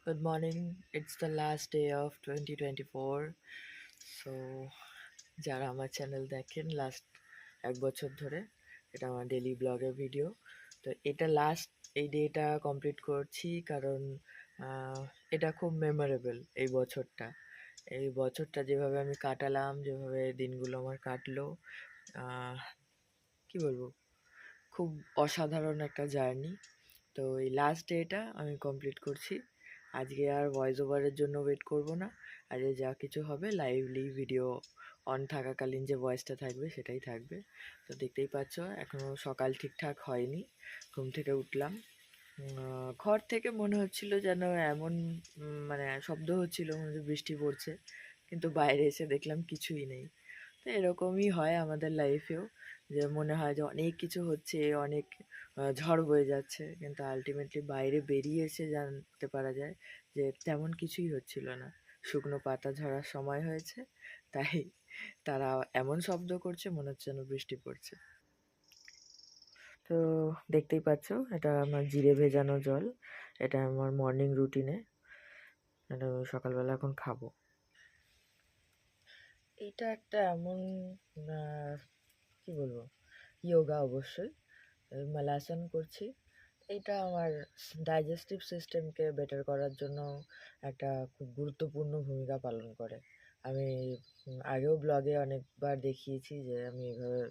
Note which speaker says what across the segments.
Speaker 1: Good morning. It's the last day of 2024. So যারা আমার channel দেখেন লাস্ট এক বছর ধরে, এটা আমার ডেলি ব্লগের ভিডিও। তো এটা লাস্ট এই ডেটা কমপ্লিট করছি কারণ আহ, এটা খুব মেমোরেবল। এই বছরটা যেভাবে আমি কাটালাম, যেভাবে দিনগুলো আমার কাটলো, আহ, কি বলবো, খুব অসাধারণ একটা জার্নি। তো এই লাস্ট ডেটা আমি কমপ্লিট করছি। আজকে আর ভয়েস ওভারের জন্য ওয়েট করব না। আজকে যা কিছু হবে লাইভলি ভিডিও অন থাকাকালীন যে ভয়েসটা থাকবে সেটাই থাকবে। তো দেখতেই পাচ্ছ এখনও সকাল ঠিকঠাক হয়নি। ঘুম থেকে উঠলাম, ঘর থেকে মনে হচ্ছিল যেন এমন মানে শব্দ হচ্ছিল মনে হচ্ছে বৃষ্টি পড়ছে, কিন্তু বাইরে এসে দেখলাম কিছুই নেই। তো এরকমই হয় আমাদের লাইফেও, যে মনে হয় যে অনেক কিছু হচ্ছে, অনেক ঝড় বয়ে যাচ্ছে, কিন্তু আলটিমেটলি বাইরে বেরিয়ে এসে জানতে পারা যায় যে তেমন কিছুই হচ্ছিল না। শুকনো পাতা ঝরার সময় হয়েছে, তাই তারা এমন শব্দ করছে মনে হচ্ছে যেন বৃষ্টি পড়ছে। তো দেখতেই পাচ্ছ, এটা আমার জিরে ভেজানো জল। এটা আমার মর্নিং রুটিনে, এটা আমি সকালবেলা এখন খাবো। এটা একটা এমন কি বলবো, ইয়োগা অবশ্যই, মালাসন করছি। এটা আমার ডাইজেস্টিভ সিস্টেমকে বেটার করার জন্য একটা খুব গুরুত্বপূর্ণ ভূমিকা পালন করে। আমি আগেও ব্লগে অনেকবার দেখিয়েছি যে আমি এভাবে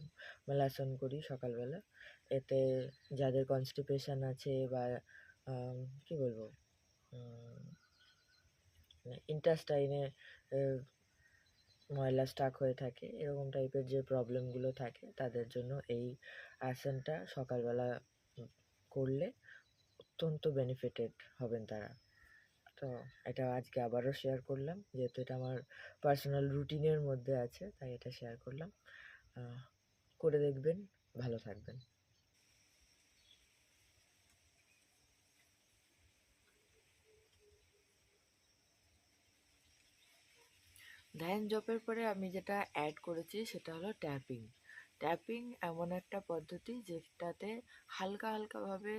Speaker 1: মালাসন করি সকালবেলা। এতে যাদের কনস্টিপেশন আছে বা কি বলবো, ইন্টাস্টাইনে ময়লা স্টাক হয়ে থাকে, এরকম টাইপের যে প্রবলেমগুলো থাকে তাদের জন্য এই আসনটা সকালবেলা করলে অত্যন্ত বেনিফিটেড হবেন তারা। তো এটা আজকে আবারও শেয়ার করলাম, যেহেতু এটা আমার পার্সোনাল রুটিনের মধ্যে আছে, তাই এটা শেয়ার করলাম। করে দেখবেন, ভালো থাকবেন। ধ্যান জপের পরে আমি যেটা অ্যাড করেছি সেটা হলো ট্যাপিং। ট্যাপিং এমন একটা পদ্ধতি যেটাতে হালকা হালকাভাবে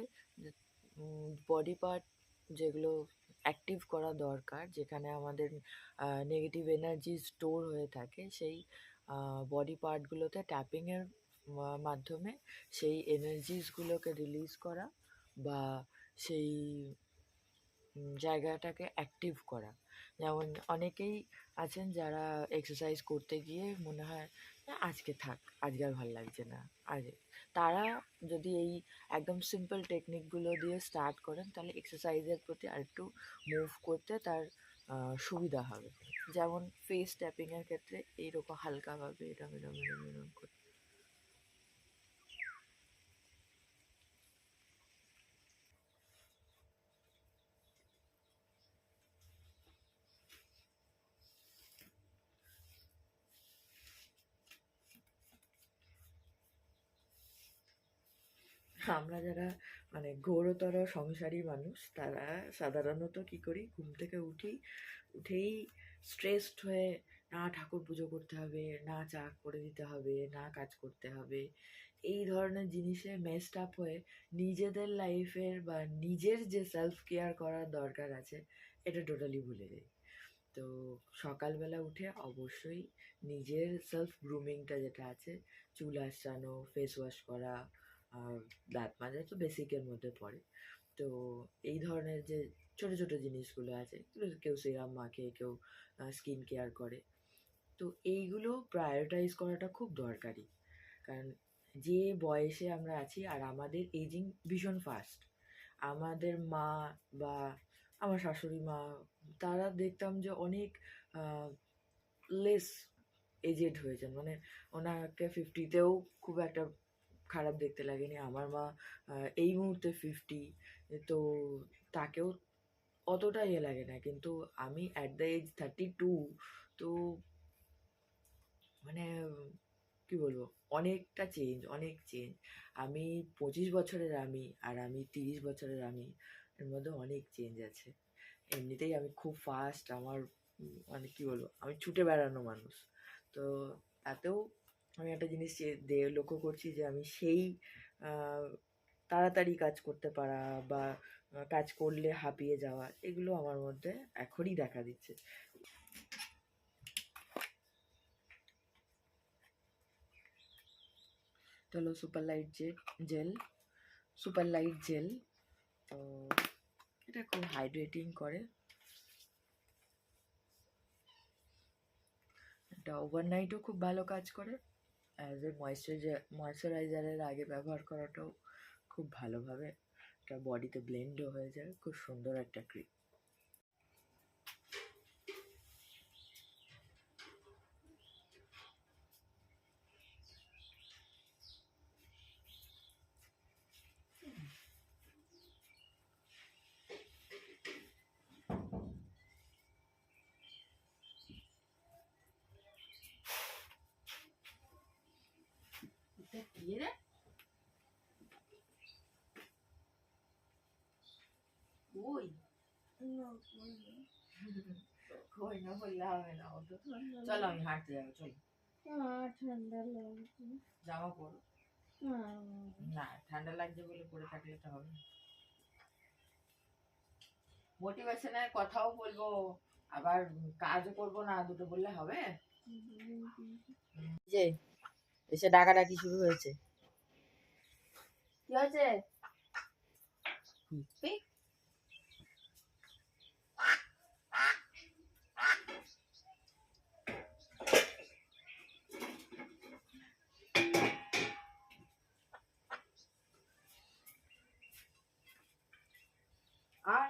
Speaker 1: বডি পার্ট যেগুলো অ্যাক্টিভ করা দরকার, যেখানে আমাদের নেগেটিভ এনার্জি স্টোর হয়ে থাকে, সেই বডি পার্টগুলোতে ট্যাপিংয়ের মাধ্যমে সেই এনার্জিসগুলোকে রিলিজ করা বা সেই জায়গাটাকে অ্যাক্টিভ করা। যেমন অনেকেই আছেন যারা এক্সারসাইজ করতে গিয়ে মনে হয় না আজকে থাক, আজকে আর ভালো লাগছে না, আজ তারা যদি এই একদম সিম্পল টেকনিকগুলো দিয়ে স্টার্ট করেন তাহলে এক্সারসাইজের প্রতি আরেকটু মুভ করতে তার সুবিধা হবে। যেমন ফেস ট্যাপিংয়ের ক্ষেত্রে এইরকম হালকাভাবে এরম এরম এরম এরম করে। আমরা যারা মানে ঘোরতর সংসারী মানুষ, তারা সাধারণত কি করি, ঘুম থেকে উঠেই স্ট্রেসড হয়ে, না ঠাকুর পুজো করতে হবে, না চা করে দিতে হবে, না কাজ করতে হবে, এই ধরনের জিনিসে মেসড আপ হয়ে নিজেদের লাইফের বা নিজের যে সেলফ কেয়ার করার দরকার আছে এটা টোটালি ভুলে যাই। তো সকালবেলা উঠে অবশ্যই নিজের সেলফ গ্রুমিংটা যেটা আছে, চুল আঁচড়ানো, ফেস ওয়াশ করা, আর দাঁত মাজা তো বেসিকের মধ্যে পড়ে। তো এই ধরনের যে ছোট ছোট জিনিসগুলো আছে, কেউ সিরাম মাখে, কেউ স্কিন কেয়ার করে, তো এইগুলো প্রায়োরিটাইজ করাটা খুব দরকারি। কারণ যে বয়সে আমরা আছি আর আমাদের এজিং ভীষণ ফাস্ট। আমাদের মা বা আমার শাশুড়ি মা, তারা দেখতাম যে অনেক লেস এজেড হয়েছেন, মানে ওনাকে ফিফটিতেও খুব একটা খারাপ দেখতে লাগেনি। আমার মা এই মুহূর্তে 50, তো তাকেও অতটা ইয়ে লাগে না, কিন্তু আমি অ্যাট দ্য এজ 32। তো মানে কি বলবো, অনেকটা চেঞ্জ, অনেক চেঞ্জ। আমি 25 বছরের আমি আর আমি 30 বছরের আমি, এর মধ্যে অনেক চেঞ্জ আছে। এমনিতেই আমি খুব ফাস্ট, আমার মানে কি বলবো, আমি ছুটে বেড়ানো মানুষ। তো তাতেও আমি একটা জিনিস লক্ষ্য করছি যে আমি সেই তাড়াতাড়ি কাজ করতে পারা বা কাজ করলে হাঁপিয়ে যাওয়া, এগুলো আমার মধ্যে এখনই দেখা দিচ্ছে। চলো super light jail super light jail, তো এটা খুব হাইড্রেটিং করে। এটা ওভারনাইটও খুব ভালো কাজ করে। অ্যাজ এ ময়শ্চারাইজারের আগে ব্যবহার করাটাও খুব ভালোভাবে এটা বডিতে ব্লেন্ডও হয়ে যায়। খুব সুন্দর একটা ক্রিম। কি রে? ওই কই না বললে হবে না। চলো আমি হাঁটতে যাবো, চলো।
Speaker 2: ঠান্ডা লাগছে।
Speaker 1: জামা পরো। না, ঠান্ডা লাগছে বলে পরে থাকলে তো হবে। মোটিভেশনের কথাও বলবো, আবার কাজও করবো না, দুটো বললে হবে? যে এসে ডাকাডাকি শুরু হয়েছে। কি হয়েছে? আর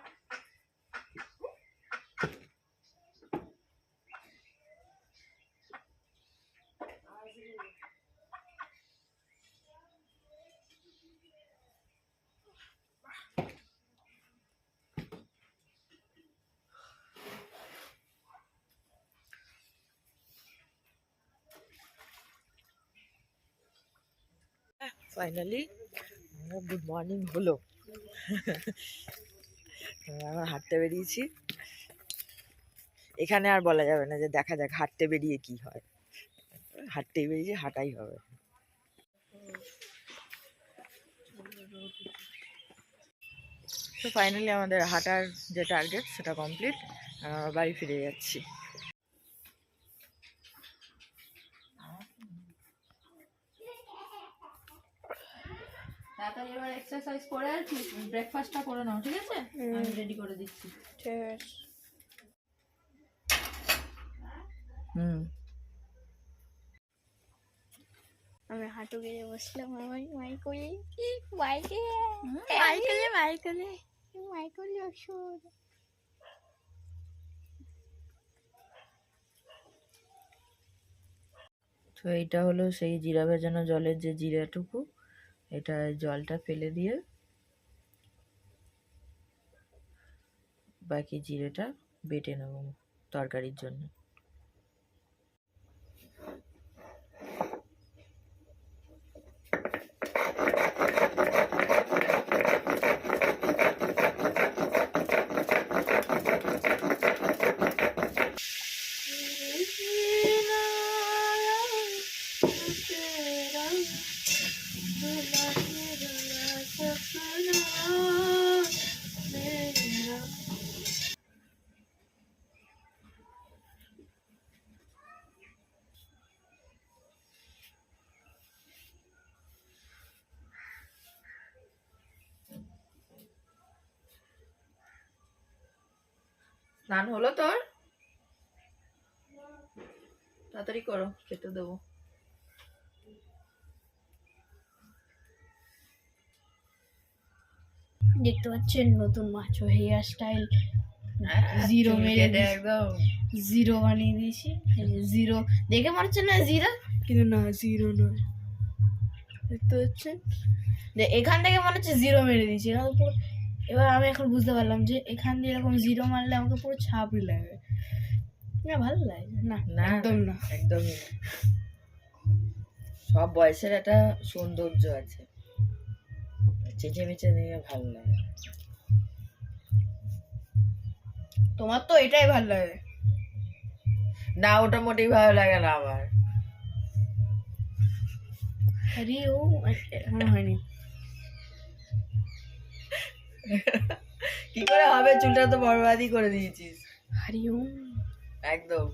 Speaker 1: ফাইনালি গুড মর্নিং হলো। আমরা হাঁটতে বেরিয়েছি। এখানে আর বলা যাবে না যে দেখা যাক হাঁটতে বেরিয়ে কি হয়। হাঁটতেই বেরিয়েছি, হাঁটাই হবে। তো ফাইনালি আমাদের হাঁটার যে টার্গেট সেটা কমপ্লিট। বাড়ি ফিরে যাচ্ছি। তাড়াতাড়ি এবার এক্সারসাইজ করে আর কি ব্রেকফাস্টটা করে নাও, ঠিক আছে? আমি রেডি করে দিচ্ছি।
Speaker 2: ঠিক আছে। আমি হাঁটু গেড়ে বসলাম, আমার মাইকলে ওষুধ।
Speaker 1: তো এইটা হলো সেই জিরা ভেজানো জলের যে জিরাটুকু, এটা জলটা ফেলে দিয়ে বাকি জিরেটা বেটে নেব তরকারির জন্য। স্নান হলো তোর? তাড়াতাড়ি করো, খেতে দেবো।
Speaker 2: দেখতে পাচ্ছেন নতুন মাছো হেয়ার স্টাইল, জিরো মেরে
Speaker 1: একদম
Speaker 2: জিরো বানিয়ে দিয়েছি। জিরো দেখে মনে হচ্ছে না জিরো, কিন্তু না জিরো নয়। দেখতে পাচ্ছেন যে এখান থেকে মনে হচ্ছে জিরো মেরে দিয়েছি। এবার আমি এখন বুঝতে পারলাম যে এখান দিয়ে এরকম জিরো মারলে আমাকে পুরো ছাপড়ি লাগে না, ভালো লাগে না,
Speaker 1: না
Speaker 2: একদম না,
Speaker 1: একদমই না। সব বয়সের একটা সৌন্দর্য আছে, চেঁচেমেচে নিয়ে ভালো লাগে।
Speaker 2: তোমার তো এটাই ভালো লাগে
Speaker 1: না, ওটা মোটেই ভালো লাগে না আমার।
Speaker 2: আরে ও এখনো হয়নি।
Speaker 1: কি করে হবে, চুলটা তো বরবাদই করে দিয়েছিস
Speaker 2: হরি ওম।
Speaker 1: একদম।